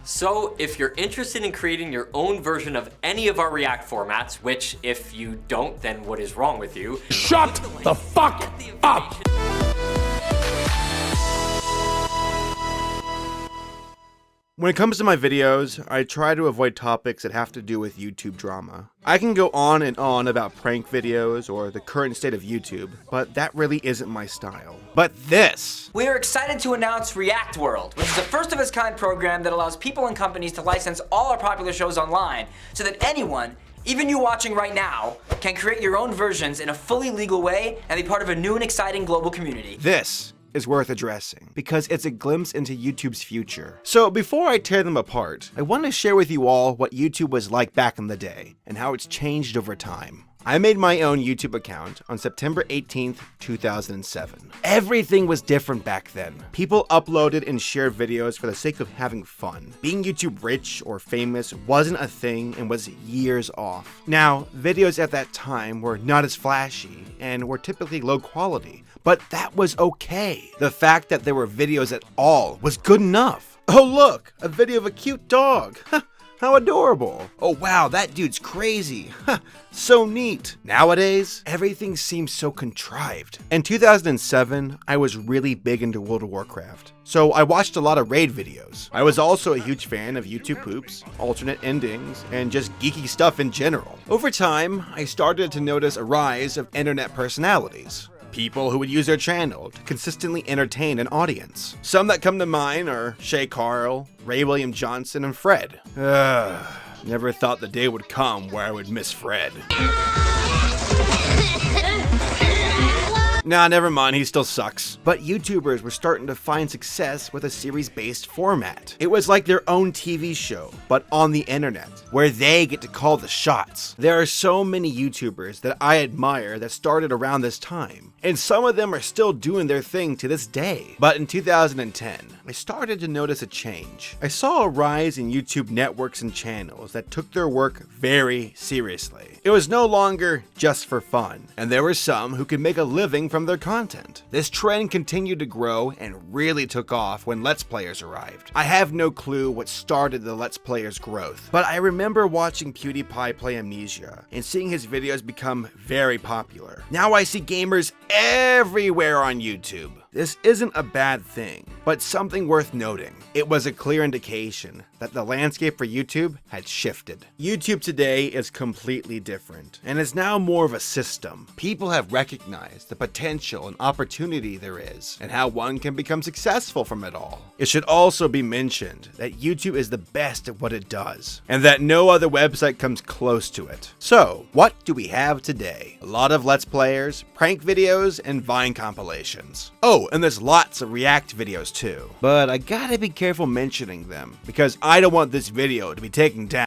So if you're interested in creating your own version of any of our React formats, which if you don't, then what is wrong with you? Shut the fuck up! When it comes to my videos, I try to avoid topics that have to do with YouTube drama. I can go on and on about prank videos or the current state of YouTube, but that really isn't my style. But this! We are excited to announce React World, which is a first-of-its-kind program that allows people and companies to license all our popular shows online, so that anyone, even you watching right now, can create your own versions in a fully legal way and be part of a new and exciting global community. This is worth addressing, because it's a glimpse into YouTube's future. So before I tear them apart, I want to share with you all what YouTube was like back in the day, and how it's changed over time. I made my own YouTube account on September 18th, 2007. Everything was different back then. People uploaded and shared videos for the sake of having fun. Being YouTube rich or famous wasn't a thing and was years off. Now, videos at that time were not as flashy and were typically low quality, but that was okay. The fact that there were videos at all was good enough. Oh look, a video of a cute dog. How adorable. Oh wow, that dude's crazy. So neat. Nowadays, everything seems so contrived. In 2007, I was really big into World of Warcraft, so I watched a lot of raid videos. I was also a huge fan of YouTube poops, alternate endings, and just geeky stuff in general. Over time, I started to notice a rise of internet personalities. People who would use their channel to consistently entertain an audience. Some that come to mind are Shay Carl, Ray William Johnson, and Fred. Never thought the day would come where I would miss Fred. Nah, never mind, he still sucks. But YouTubers were starting to find success with a series-based format. It was like their own TV show, but on the internet, where they get to call the shots. There are so many YouTubers that I admire that started around this time, and some of them are still doing their thing to this day. But in 2010, I started to notice a change. I saw a rise in YouTube networks and channels that took their work very seriously. It was no longer just for fun, and there were some who could make a living from their content. This trend continued to grow and really took off when Let's Players arrived. I have no clue what started the Let's Players growth, but I remember watching PewDiePie play Amnesia and seeing his videos become very popular. Now I see gamers everywhere on YouTube. This isn't a bad thing, but something worth noting. It was a clear indication that the landscape for YouTube had shifted. YouTube today is completely different, and is now more of a system. People have recognized the potential and opportunity there is, and how one can become successful from it all. It should also be mentioned that YouTube is the best at what it does, and that no other website comes close to it. So, what do we have today? A lot of Let's Players, prank videos, and Vine compilations. Oh, and there's lots of React videos too. But I gotta be careful mentioning them, because I don't want this video to be taken down.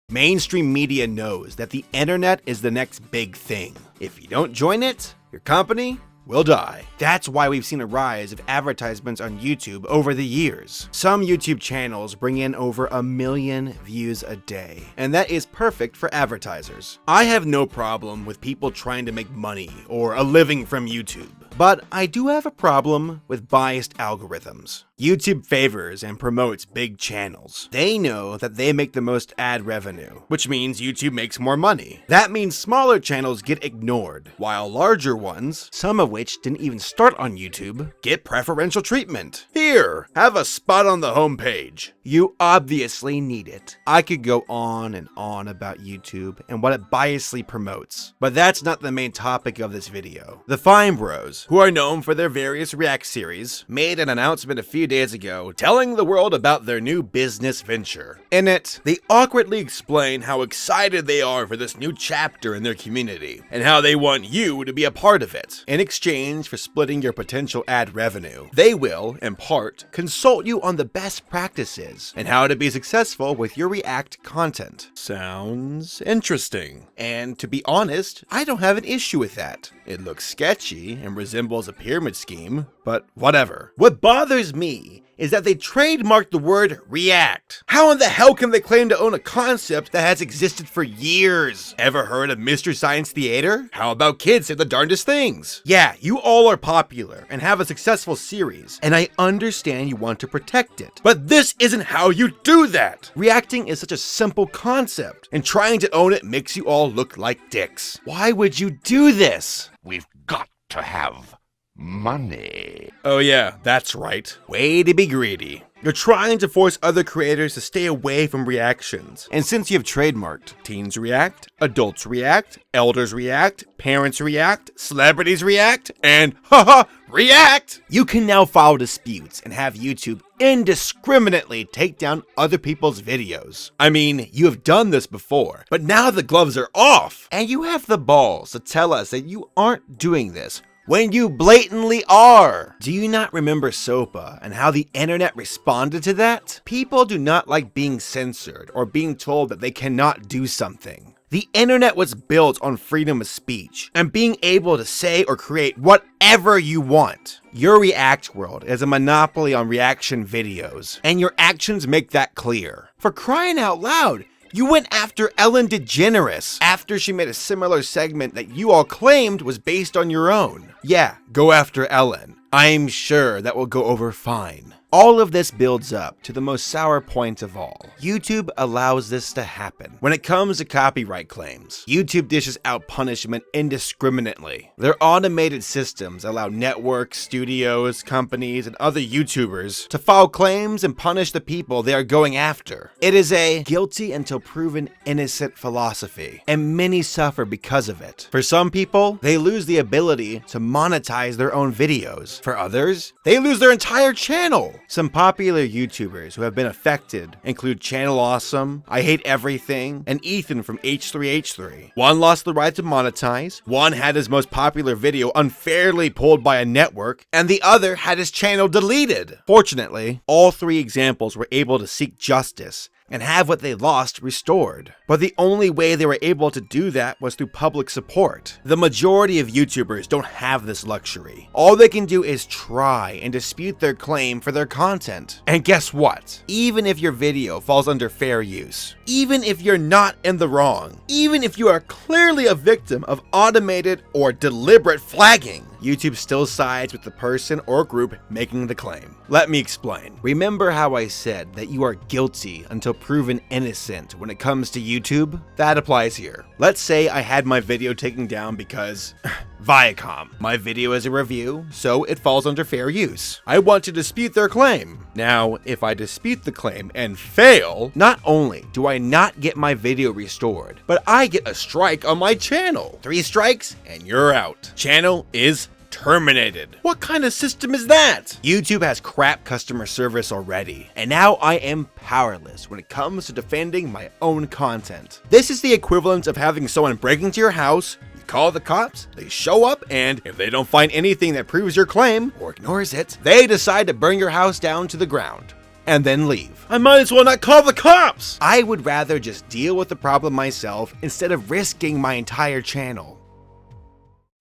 Mainstream media knows that the internet is the next big thing. If you don't join it, your company will die. That's why we've seen a rise of advertisements on YouTube over the years. Some YouTube channels bring in over 1 million views a day, and that is perfect for advertisers. I have no problem with people trying to make money or a living from YouTube, but I do have a problem with biased algorithms. YouTube favors and promotes big channels. They know that they make the most ad revenue, which means YouTube makes more money. That means smaller channels get ignored, while larger ones, some of which didn't even start on YouTube, get preferential treatment. Here, have a spot on the homepage. You obviously need it. I could go on and on about YouTube and what it biasly promotes, but that's not the main topic of this video. The TheFineBros, who are known for their various React series, made an announcement a few days ago telling the world about their new business venture. In it, they awkwardly explain how excited they are for this new chapter in their community, and how they want you to be a part of it. In exchange for splitting your potential ad revenue, they will, in part, consult you on the best practices and how to be successful with your React content. Sounds interesting. And to be honest, I don't have an issue with that. It looks sketchy and resembles a pyramid scheme, but whatever. What bothers me me is that they trademarked the word react. How in the hell can they claim to own a concept that has existed for years? Ever heard of Mr. Science Theater? How about Kids Say the Darndest Things? Yeah, you all are popular and have a successful series, and I understand you want to protect it. But this isn't how you do that! Reacting is such a simple concept, and trying to own it makes you all look like dicks. Why would you do this? We've got to have money. Oh yeah, that's right. Way to be greedy. You're trying to force other creators to stay away from reactions. And since you've trademarked teens react, adults react, elders react, parents react, celebrities react, and haha, react! You can now file disputes and have YouTube indiscriminately take down other people's videos. I mean, you have done this before, but now the gloves are off, and you have the balls to tell us that you aren't doing this when you blatantly are. Do you not remember SOPA and how the internet responded to that? People do not like being censored or being told that they cannot do something. The internet was built on freedom of speech and being able to say or create whatever you want. Your React world is a monopoly on reaction videos, and your actions make that clear. For crying out loud, you went after Ellen DeGeneres after she made a similar segment that you all claimed was based on your own. Yeah, go after Ellen. I'm sure that will go over fine. All of this builds up to the most sour point of all. YouTube allows this to happen. When it comes to copyright claims, YouTube dishes out punishment indiscriminately. Their automated systems allow networks, studios, companies, and other YouTubers to file claims and punish the people they are going after. It is a guilty until proven innocent philosophy, and many suffer because of it. For some people, they lose the ability to monetize their own videos. For others, they lose their entire channel. Some popular YouTubers who have been affected include Channel Awesome, I Hate Everything, and Ethan from H3H3. One lost the right to monetize, one had his most popular video unfairly pulled by a network, and the other had his channel deleted. Fortunately, all three examples were able to seek justice and have what they lost restored. But the only way they were able to do that was through public support. The majority of YouTubers don't have this luxury. All they can do is try and dispute their claim for their content. And guess what? Even if your video falls under fair use, even if you're not in the wrong, even if you are clearly a victim of automated or deliberate flagging, YouTube still sides with the person or group making the claim. Let me explain. Remember how I said that you are guilty until proven innocent when it comes to YouTube? That applies here. Let's say I had my video taken down because Viacom. My video is a review, so it falls under fair use. I want to dispute their claim. Now, if I dispute the claim and fail, not only do I not get my video restored, but I get a strike on my channel. 3 strikes and you're out. Channel is terminated. What kind of system is that? YouTube has crap customer service already, and now I am powerless when it comes to defending my own content. This is the equivalent of having someone break into your house, you call the cops, they show up, and if they don't find anything that proves your claim, or ignores it, they decide to burn your house down to the ground and then leave. I might as well not call the cops! I would rather just deal with the problem myself instead of risking my entire channel.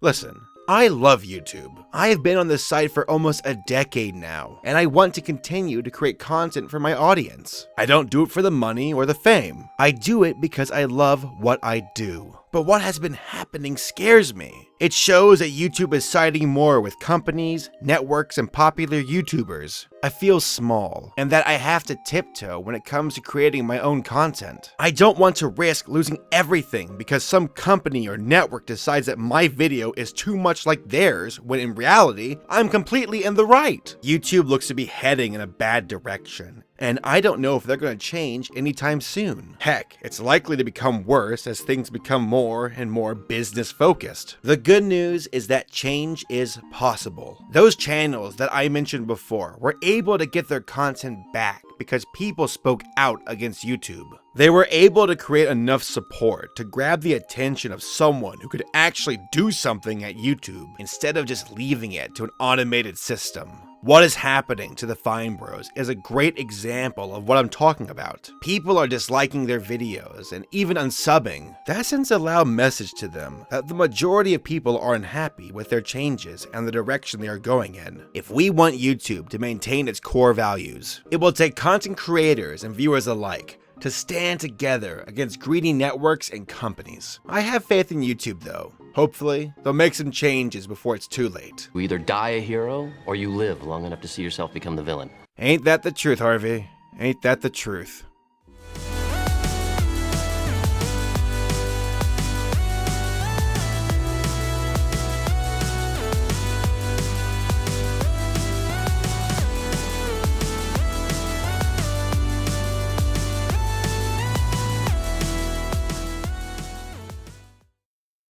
Listen, I love YouTube. I have been on this site for almost a decade now, and I want to continue to create content for my audience. I don't do it for the money or the fame. I do it because I love what I do. But what has been happening scares me. It shows that YouTube is siding more with companies, networks, and popular YouTubers. I feel small, and that I have to tiptoe when it comes to creating my own content. I don't want to risk losing everything because some company or network decides that my video is too much like theirs, when in reality, I'm completely in the right. YouTube looks to be heading in a bad direction, and I don't know if they're going to change anytime soon. Heck, it's likely to become worse as things become more and more business focused. The good news is that change is possible. Those channels that I mentioned before were able to get their content back because people spoke out against YouTube. They were able to create enough support to grab the attention of someone who could actually do something at YouTube instead of just leaving it to an automated system. What is happening to the TheFineBros is a great example of what I'm talking about. People are disliking their videos and even unsubbing. That sends a loud message to them that the majority of people are unhappy with their changes and the direction they are going in. If we want YouTube to maintain its core values, it will take content creators and viewers alike to stand together against greedy networks and companies. I have faith in YouTube though. Hopefully, they'll make some changes before it's too late. You either die a hero, or you live long enough to see yourself become the villain. Ain't that the truth, Harvey? Ain't that the truth?